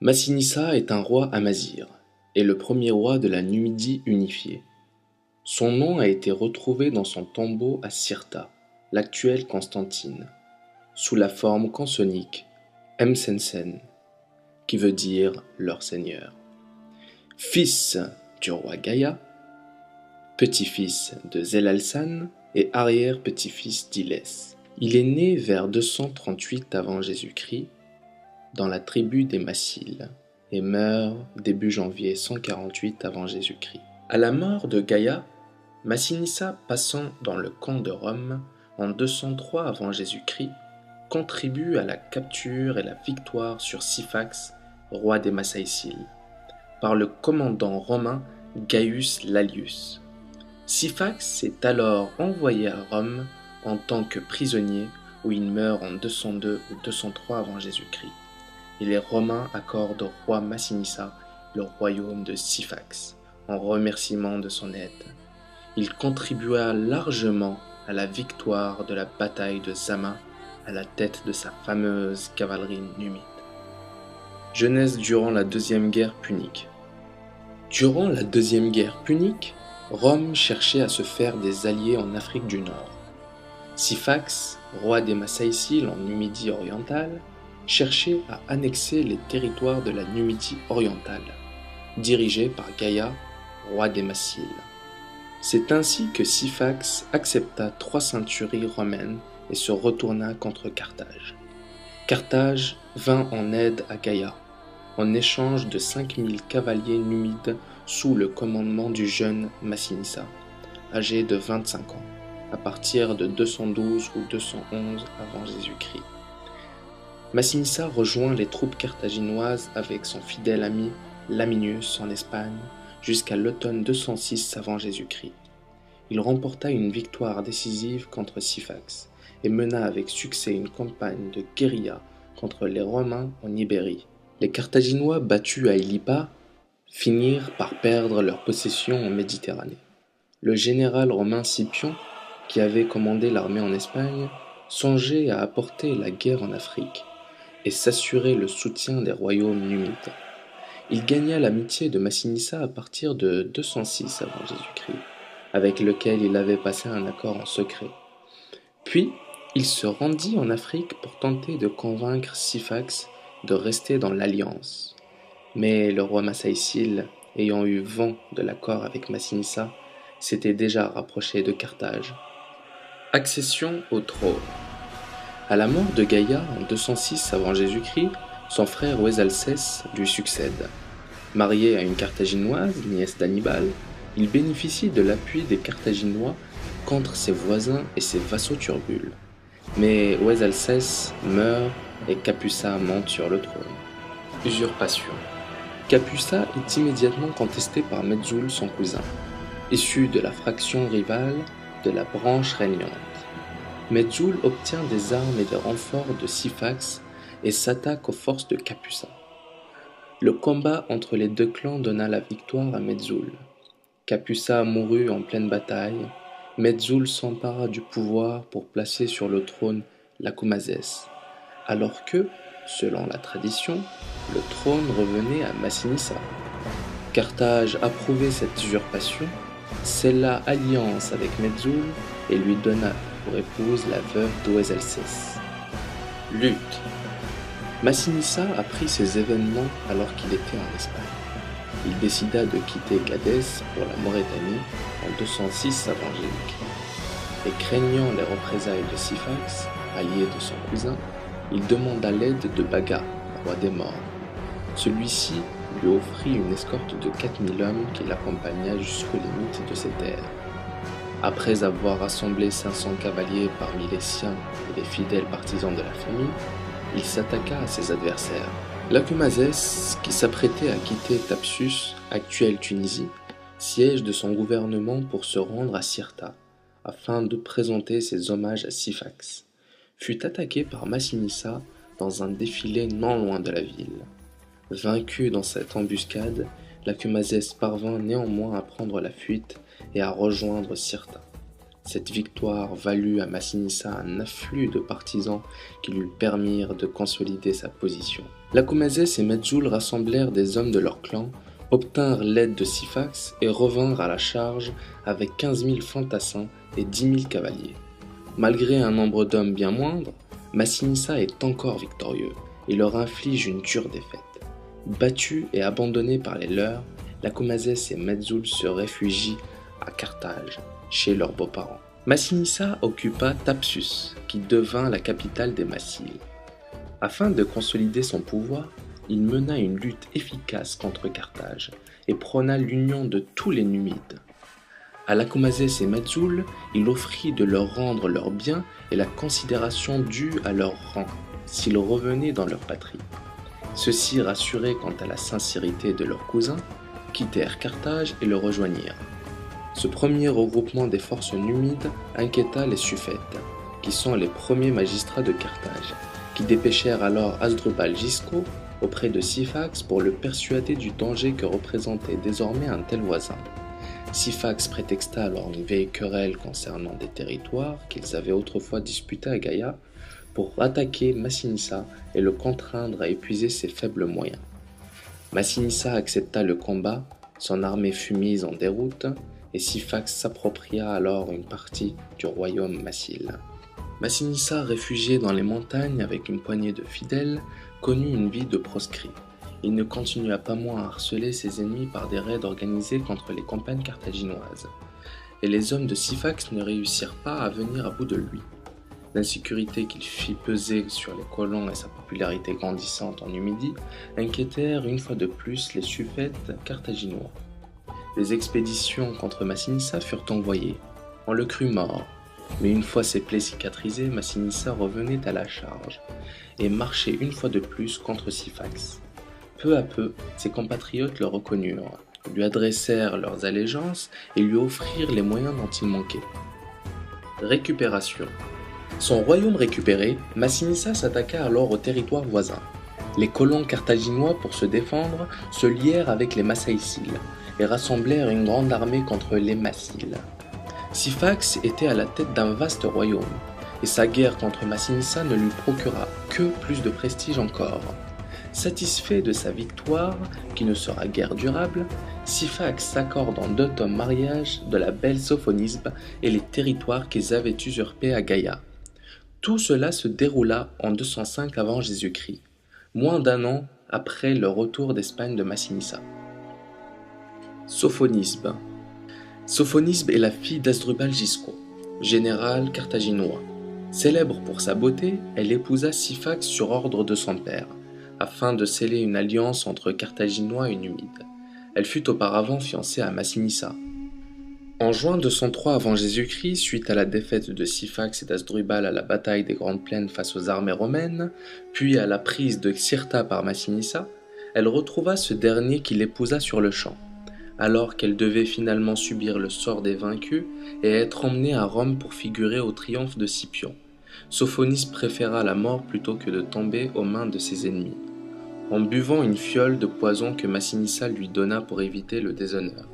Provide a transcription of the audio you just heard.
Massinissa est un roi amazigh et le premier roi de la Numidie unifiée. Son nom a été retrouvé dans son tombeau à Cirta, l'actuelle Constantine, sous la forme consonique Msensen, qui veut dire leur seigneur. Fils du roi Gaïa, petit-fils de Zelalsan et arrière-petit-fils d'Ilès. Il est né vers 238 avant Jésus-Christ dans la tribu des Massiles et meurt début janvier 148 avant Jésus-Christ. À la mort de Gaïa, Massinissa passant dans le camp de Rome en 203 avant Jésus-Christ contribue à la capture et la victoire sur Syphax, roi des Massaïciles, par le commandant romain Gaius Lalius. Syphax est alors envoyé à Rome en tant que prisonnier où il meurt en 202 ou 203 avant Jésus-Christ. Et les Romains accordent au roi Massinissa le royaume de Syphax en remerciement de son aide. Il contribua largement à la victoire de la bataille de Zama à la tête de sa fameuse cavalerie numide. Jeunesse durant la Deuxième Guerre punique. Durant la Deuxième Guerre punique, Rome cherchait à se faire des alliés en Afrique du Nord. Syphax, roi des Massaïciles en Numidie orientale, cherchait à annexer les territoires de la Numidie orientale, dirigés par Gaïa, roi des Massiles. C'est ainsi que Syphax accepta 3 centuries romaines et se retourna contre Carthage. Carthage vint en aide à Gaïa, en échange de 5000 cavaliers numides sous le commandement du jeune Massinissa, âgé de 25 ans, à partir de 212 ou 211 avant Jésus-Christ. Massinissa rejoint les troupes carthaginoises avec son fidèle ami Laminius en Espagne jusqu'à l'automne 206 avant Jésus-Christ. Il remporta une victoire décisive contre Syphax et mena avec succès une campagne de guérilla contre les Romains en Ibérie. Les Carthaginois battus à Ilipa finirent par perdre leurs possessions en Méditerranée. Le général romain Scipion, qui avait commandé l'armée en Espagne, songeait à apporter la guerre en Afrique et s'assurer le soutien des royaumes numides. Il gagna l'amitié de Massinissa à partir de 206 avant Jésus-Christ, avec lequel il avait passé un accord en secret. Puis, il se rendit en Afrique pour tenter de convaincre Syphax de rester dans l'alliance. Mais le roi Massaïcile, ayant eu vent de l'accord avec Massinissa, s'était déjà rapproché de Carthage. Accession au trône. À la mort de Gaïa en 206 avant Jésus-Christ, son frère Ouesalcès lui succède. Marié à une Carthaginoise, nièce d'Hannibal, il bénéficie de l'appui des Carthaginois contre ses voisins et ses vassaux turbules. Mais Ouesalcès meurt et Capusa monte sur le trône. Usurpation. Capusa est immédiatement contesté par Metzoul, son cousin, issu de la fraction rivale de la branche régnante. Metzoul obtient des armes et des renforts de Syphax et s'attaque aux forces de Capusa. Le combat entre les deux clans donna la victoire à Metzoul. Capusa mourut en pleine bataille. Metzoul s'empara du pouvoir pour placer sur le trône Lacomazès, alors que, selon la tradition, le trône revenait à Massinissa. Carthage approuvait cette usurpation, scella alliance avec Metzoul et lui donna pour épouse la veuve d'Ouesalcès. Lutte. Massinissa apprit ces événements alors qu'il était en Espagne. Il décida de quitter Gadès pour la Maurétanie en 206 avant Jésus-Christ. Et craignant les représailles de Syphax, allié de son cousin, il demanda l'aide de Baga, roi des morts. Celui-ci lui offrit une escorte de 4000 hommes qui l'accompagna jusqu'aux limites de ses terres. Après avoir rassemblé 500 cavaliers parmi les siens et les fidèles partisans de la famille, il s'attaqua à ses adversaires. Lacomazès, qui s'apprêtait à quitter Thapsus, actuelle Tunisie, siège de son gouvernement pour se rendre à Cirta, afin de présenter ses hommages à Syphax, fut attaqué par Massinissa dans un défilé non loin de la ville. Vaincu dans cette embuscade, Lacomazès parvint néanmoins à prendre la fuite et à rejoindre Cirta. Cette victoire valut à Massinissa un afflux de partisans qui lui permirent de consolider sa position. Lacoumazès et Metzoul rassemblèrent des hommes de leur clan, obtinrent l'aide de Syphax et revinrent à la charge avec 15 000 fantassins et 10 000 cavaliers. Malgré un nombre d'hommes bien moindre, Massinissa est encore victorieux et leur inflige une dure défaite. Battus et abandonnés par les leurs, Lacoumazès et Metzoul se réfugient à Carthage, chez leurs beaux-parents. Massinissa occupa Thapsus, qui devint la capitale des Massilies. Afin de consolider son pouvoir, il mena une lutte efficace contre Carthage et prôna l'union de tous les Numides. À Lacoumazès et Metzoul, il offrit de leur rendre leurs biens et la considération due à leur rang, s'ils revenaient dans leur patrie. Ceux-ci, rassurés quant à la sincérité de leurs cousins, quittèrent Carthage et le rejoignirent. Ce premier regroupement des forces numides inquiéta les Suffètes, qui sont les premiers magistrats de Carthage, qui dépêchèrent alors Hasdrubal Gisco auprès de Syphax pour le persuader du danger que représentait désormais un tel voisin. Syphax prétexta alors une vieille querelle concernant des territoires qu'ils avaient autrefois disputés à Gaïa pour attaquer Massinissa et le contraindre à épuiser ses faibles moyens. Massinissa accepta le combat, son armée fut mise en déroute et Syphax s'appropria alors une partie du royaume massile. Massinissa, réfugié dans les montagnes avec une poignée de fidèles, connut une vie de proscrit. Il ne continua pas moins à harceler ses ennemis par des raids organisés contre les campagnes carthaginoises, et les hommes de Syphax ne réussirent pas à venir à bout de lui. L'insécurité qu'il fit peser sur les colons et sa popularité grandissante en Numidie inquiétèrent une fois de plus les suffètes carthaginois. Des expéditions contre Massinissa furent envoyées. On le crut mort, mais une fois ses plaies cicatrisées, Massinissa revenait à la charge et marchait une fois de plus contre Syphax. Peu à peu, ses compatriotes le reconnurent, lui adressèrent leurs allégeances et lui offrirent les moyens dont il manquait. Récupération. Son royaume récupéré, Massinissa s'attaqua alors aux territoires voisins. Les colons carthaginois, pour se défendre, se lièrent avec les Massaïciles et rassemblèrent une grande armée contre les Massiles. Syphax était à la tête d'un vaste royaume, et sa guerre contre Massinissa ne lui procura que plus de prestige encore. Satisfait de sa victoire, qui ne sera guère durable, Syphax s'accorde en d'autres mariages de la belle Sophonisbe et les territoires qu'ils avaient usurpés à Gaïa. Tout cela se déroula en 205 avant Jésus-Christ, moins d'un an après le retour d'Espagne de Massinissa. Sophonisbe. Sophonisbe est la fille d'Hasdrubal Gisco, général carthaginois. Célèbre pour sa beauté, elle épousa Syphax sur ordre de son père, afin de sceller une alliance entre Carthaginois et Numides. Elle fut auparavant fiancée à Massinissa. En juin 203 avant Jésus-Christ, suite à la défaite de Syphax et d'Hasdrubal à la bataille des Grandes Plaines face aux armées romaines, puis à la prise de Cirta par Massinissa, elle retrouva ce dernier qui l'épousa sur le champ, alors qu'elle devait finalement subir le sort des vaincus et être emmenée à Rome pour figurer au triomphe de Scipion. Sophonisbe préféra la mort plutôt que de tomber aux mains de ses ennemis, en buvant une fiole de poison que Massinissa lui donna pour éviter le déshonneur.